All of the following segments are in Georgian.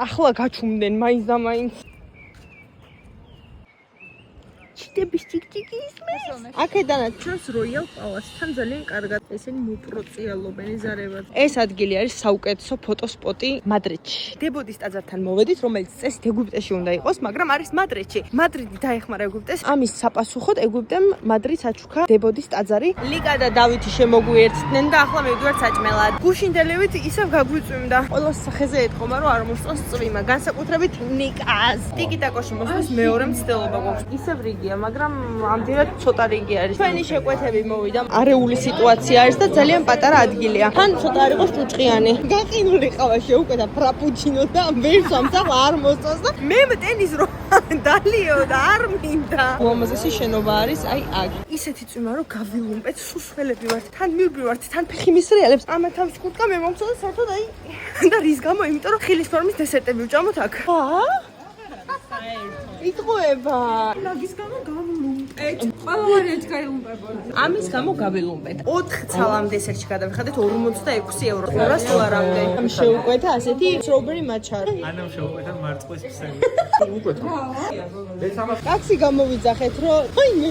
ახლა გაჩუმდნენ მაინც და მაინც. ჩიტების ჭიკჭიკი ისმის. აქედანაც ჩვენს როიალ პალასთან ძალიან კარგად ესენი მოპროწიალობენ იზარებად. ეს ადგილი არის საუკეთესო ფოტოსპოტი მადრიდში. დებოდის ტაძართან მოვედით, რომელიც წესით ეგვიპტეში უნდა იყოს, მაგრამ არის მადრიდში. მადრიდი დაეხმარა ეგვიპტეს. ამის sapasუხოდ ეგვიპტემ მადრიდს აჩუქა დებოდის ტაძარი. ლიკა და დავითი შემოგვიერთდნენ და ახლა მივდივართ საჭმელად. გუშინდელივით ისევ გაგვიწვიმდა. ყოველ სახეზე ეთქომა რომ არ მოსწონს წვიმა, განსაკუთრებით ნიკას. ტიკიტაკოში მოსვლის მეორე მცდელობა გვაქვს. ისევ რიგია, მაგრამ ამდენად ცოტა რიგი არის. ჩვენი შეკვეთები მოვიდა. არეული სიტუაცია არის და ძალიან პატარა ადგილია. თან ცოტა არ იყოს ჭუჭყიანი. გაყინული ყავა შეუკვეთა ფრაპუჩინო და ვერ სამსახ არ მოსწონს და მე მტენის რომ დალიო და არ მინდა. უამაზესი შენობა არის აი აქ. ისეთი წვიმა რომ გავილუმპეთ, სუსველები ვართ, თან მივბივართ, თან ფეხი მისრიალებს. ამათ ამ სკუტკა მე მომწონს საერთოდ აი და რის გამო? იმიტომ რომ ხილის ფორმის დესერტები ვჭამოთ აქ. იტყუება. მაგის გამო გავილუმპეთ. ყველაფერი გაილუმპებოდი. ამის გამო გავილუმპეთ. 4 ცალამ დესერტში გადავიხადეთ 46 евро. 200 დოლარამდე. ამ შეუკვეთა ასეთი strawberry matcha. ანამ შეუკვეთა მარწყვის ფსები. უკვეთა. ტაქსი გამოვიძახეთ რომ აიმე.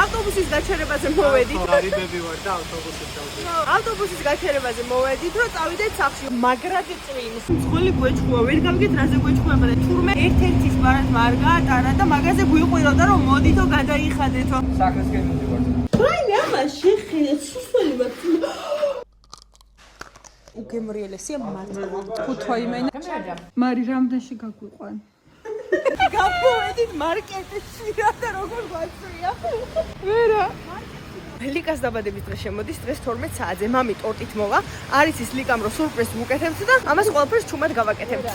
ავტობუსის გაჩერებაზე მოვედით. არიბები ვარ და ავტობუსით დავდი. ავტობუსის გაჩერებაზე მოვედით რომ წავიდეთ სახლში. მაგრად წვიმს. მძღველი გვეჭხუა, ვერ გამიგეთ რაზე გვეჭხუება და თურმე ერთ-ერთის ბარათმა არ გაატარა და მაგაზე გვიყვიროდა რომ მოდითო გადაიხადეთო. საქმესკენ მივდივართ. რაიმე ამას შეხედეთ სუსველი ვარ. უგემრიელესია მარტო. ხუთვა იმენა. მარი რამდენში გაგვიყვან? გამოვედით მარკეტში და როგორ გვაწვია. ვერა. ლიკას დაბადების დღე შემოდის დღეს 12 საათზე. მამი ტორტით მოვა. არის ის ლიკამ რო სურპრიზს ვუკეთებთ და ამას ყველაფერს ჩუმად გავაკეთებთ.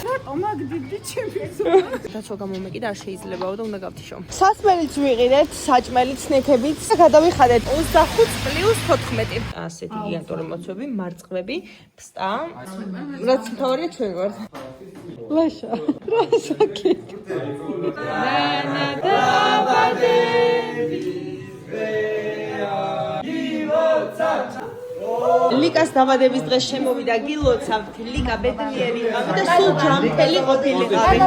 მაგ დიდი ჩემი ზონა. დაცვა გამომეკიდა არ შეიძლებაო და უნდა გავთიშო. სასმელიც ვიყიდეთ, საჭმელიც, სნექებიც და გადავიხადეთ 25+14. ასეთი გიგანტური მოცვები, მარწყვები, ფსტა. რაც მთავარია ჩვენ ვართ. ლაშა, რა საკი. ლიკას დაბადების დღეს შემოვიდა გილოცავთ. ლიკა ბედნიერი ყავი და სულ ჯამფელი ყოფილიყავი.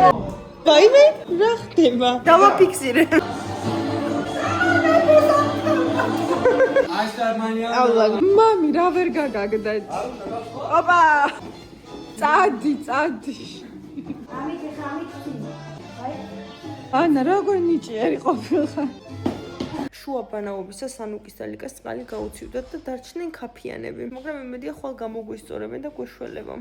ვაიმე, რა ხდება? დავაფიქსირე. ალა, მამი რა ვერ გაგაგდა. ოპა! წადი. ანა როგორ ნიჭიერი ყოფილხარ? შუა ბანაობისა სანუკის და ლიკას წყალი გაუცივდათ და დარჩნენ ქაფიანები. მაგრამ იმედია ხვალ გამოგვისწორებენ და გვეშველება.